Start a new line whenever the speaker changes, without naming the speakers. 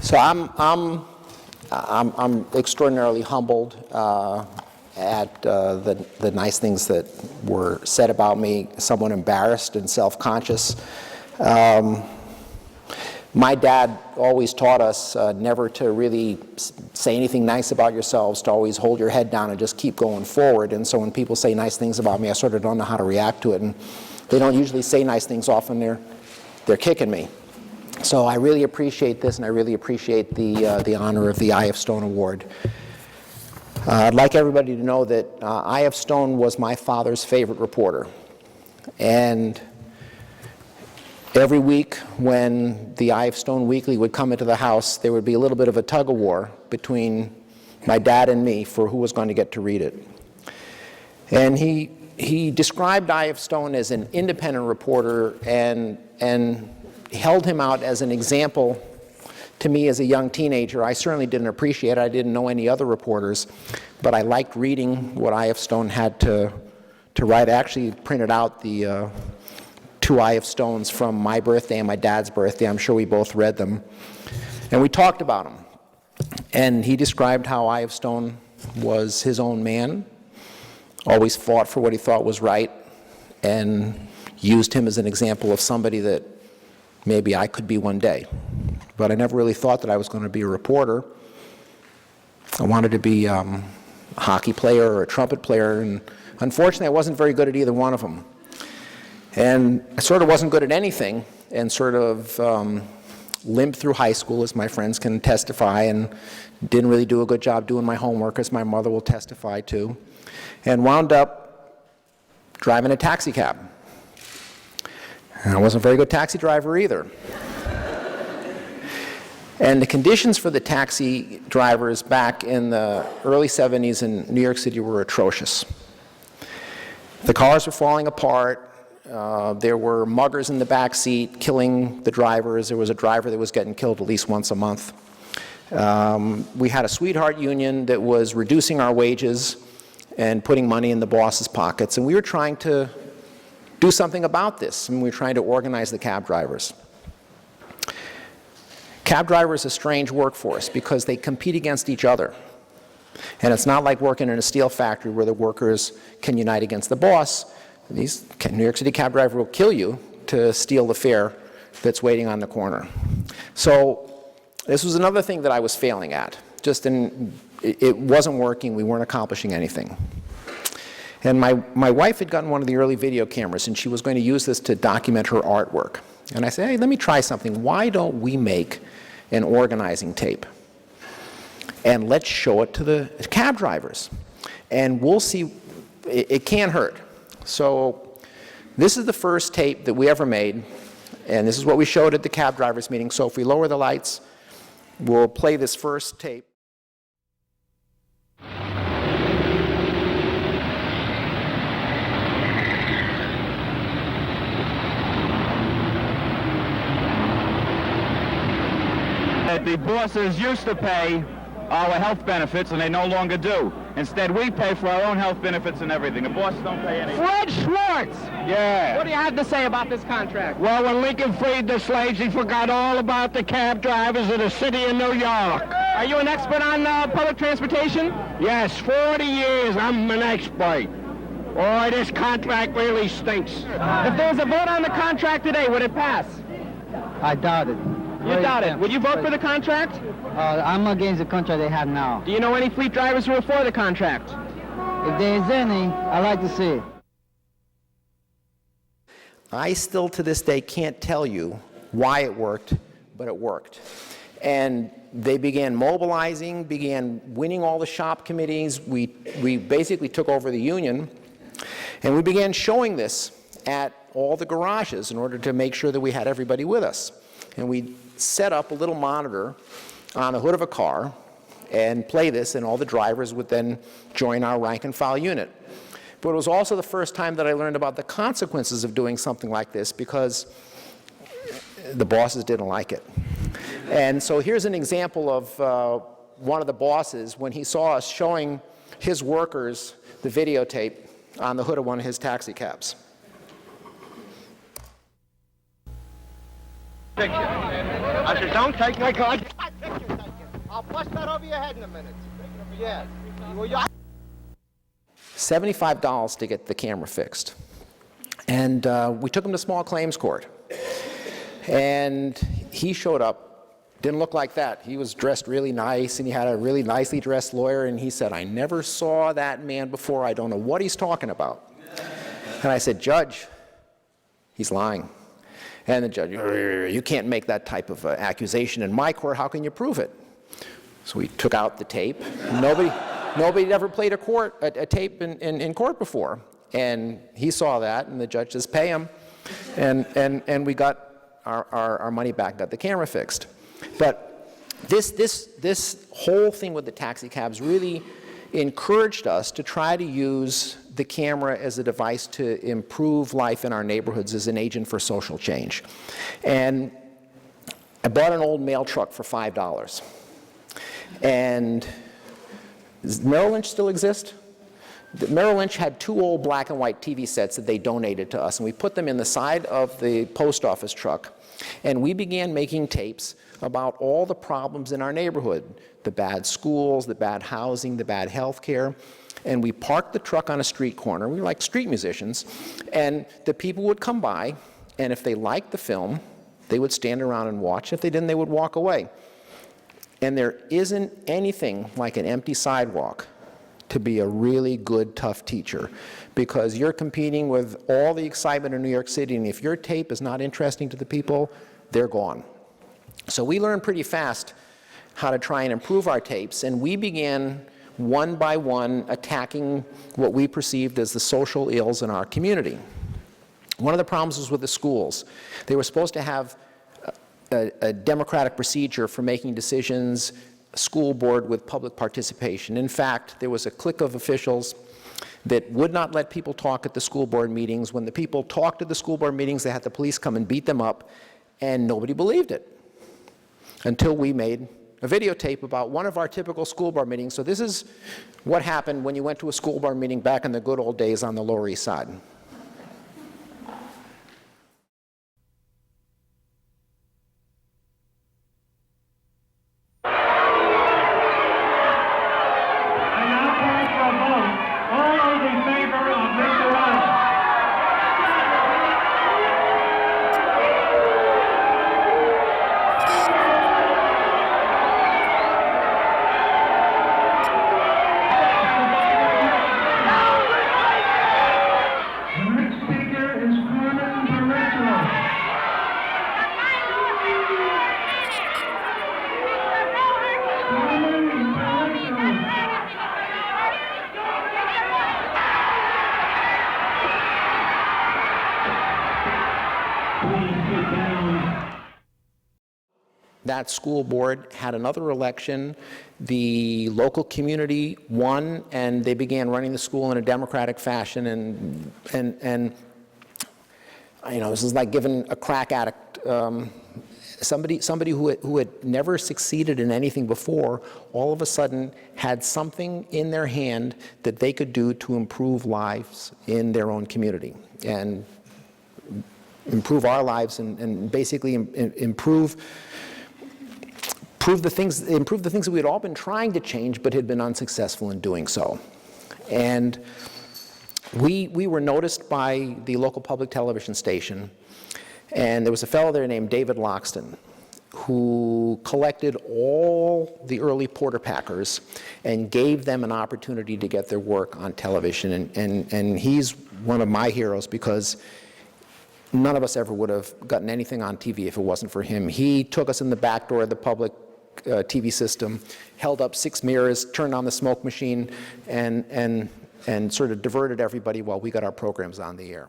So I'm extraordinarily humbled at the nice things that were said about me, somewhat embarrassed and self-conscious. My dad always taught us never to really say anything nice about yourselves, to always hold your head down and just keep going forward. And so when people say nice things about me, I sort of don't know how to react to it. And they don't usually say nice things often. They're kicking me. So I really appreciate this, and I really appreciate the honor of the Eye of Stone Award. I'd like everybody to know that Eye of Stone was my father's favorite reporter. And every week when the Eye of Stone Weekly would come into the house, there would be a little bit of a tug-of-war between my dad and me for who was going to get to read it. And he described Eye of Stone as an independent reporter and held him out as an example to me as a young teenager. I certainly didn't appreciate it. I didn't know any other reporters, but I liked reading what Eye of Stone had to write. I actually printed out the 2 Eye of Stones from my birthday and my dad's birthday. I'm sure we both read them. And we talked about them. And he described how Eye of Stone was his own man, always fought for what he thought was right, and used him as an example of somebody that maybe I could be one day. But I never really thought that I was going to be a reporter. I wanted to be a hockey player or a trumpet player, and unfortunately I wasn't very good at either one of them. And I sort of wasn't good at anything, and sort of limped through high school, as my friends can testify, and didn't really do a good job doing my homework, as my mother will testify to, and wound up driving a taxi cab. And I wasn't a very good taxi driver either. And the conditions for the taxi drivers back in the early 70s in New York City were atrocious. The cars were falling apart. There were muggers in the back seat killing the drivers. There was a driver that was getting killed at least once a month. We had a sweetheart union that was reducing our wages and putting money in the boss's pockets. And we were trying to do something about this, and we were trying to organize the cab drivers. Cab drivers is a strange workforce because they compete against each other. And it's not like working in a steel factory where the workers can unite against the boss. These New York City cab driver will kill you to steal the fare that's waiting on the corner. So this was another thing that I was failing at. It wasn't working. We weren't accomplishing anything. And my wife had gotten one of the early video cameras, and she was going to use this to document her artwork. And I said, hey, let me try something. Why don't we make an organizing tape? And let's show it to the cab drivers. And we'll see, it can't hurt. So this is the first tape that we ever made, and this is what we showed at the cab drivers meeting. So if we lower the lights, we'll play this first tape.
The bosses used to pay our health benefits, and they no longer do. Instead, we pay for our own health benefits and everything. The bosses don't pay anything.
Fred Schwartz!
Yeah.
What do you have to say about this contract?
Well, when Lincoln freed the slaves, he forgot all about the cab drivers of the city of New York.
Are you an expert on public transportation?
Yes, 40 years, I'm an expert. Boy, this contract really stinks.
If there was a vote on the contract today, would it pass?
I doubt it.
You doubt it. Would you vote for the contract?
I'm against the contract they have now.
Do you know any fleet drivers who are for the contract?
If there is any, I'd like to see it.
I still to this day can't tell you why it worked, but it worked. And they began mobilizing, began winning all the shop committees. We basically took over the union, and we began showing this at all the garages in order to make sure that we had everybody with us. And we set up a little monitor on the hood of a car and play this, and all the drivers would then join our rank and file unit. But it was also the first time that I learned about the consequences of doing something like this, because the bosses didn't like it. And so here's an example of one of the bosses when he saw us showing his workers the videotape on the hood of one of his taxi cabs.
I said, don't take my card.
I'll flush that over your head in a minute. Yeah. Well,
$75 to get the camera fixed. And we took him to small claims court. And he showed up, didn't look like that. He was dressed really nice, and he had a really nicely dressed lawyer, and he said, I never saw that man before. I don't know what he's talking about. And I said, Judge, he's lying. And the judge, you can't make that type of accusation in my court. How can you prove it? So we took out the tape. Nobody had ever played a tape in court before. And he saw that, and the judge says, pay him. And we got our money back, got the camera fixed. But this whole thing with the taxi cabs really encouraged us to try to use the camera as a device to improve life in our neighborhoods as an agent for social change. And I bought an old mail truck for $5. And does Merrill Lynch still exist? Merrill Lynch had 2 old black and white TV sets that they donated to us, and we put them in the side of the post office truck, and we began making tapes about all the problems in our neighborhood, the bad schools, the bad housing, the bad health care. And we parked the truck on a street corner. We were like street musicians, and the people would come by, and if they liked the film, they would stand around and watch. If they didn't, they would walk away. And there isn't anything like an empty sidewalk to be a really good, tough teacher, because you're competing with all the excitement in New York City, and if your tape is not interesting to the people, they're gone. So we learned pretty fast how to try and improve our tapes, and we began one by one attacking what we perceived as the social ills in our community. One of the problems was with the schools. They were supposed to have a democratic procedure for making decisions, a school board with public participation. In fact, there was a clique of officials that would not let people talk at the school board meetings. When the people talked at the school board meetings, they had the police come and beat them up, and nobody believed it until we made a videotape about one of our typical school board meetings. So this is what happened when you went to a school board meeting back in the good old days on the Lower East Side. That school board had another election. The local community won, and they began running the school in a democratic fashion. And you know, this is like giving a crack addict, somebody who had never succeeded in anything before, all of a sudden had something in their hand that they could do to improve lives in their own community and improve our lives and basically improve the things that we had all been trying to change but had been unsuccessful in doing so. And we were noticed by the local public television station, and there was a fellow there named David Loxton who collected all the early Porter Packers and gave them an opportunity to get their work on television. And he's one of my heroes, because none of us ever would have gotten anything on TV if it wasn't for him. He took us in the back door of the public TV system, held up 6 mirrors, turned on the smoke machine, and sort of diverted everybody while we got our programs on the air.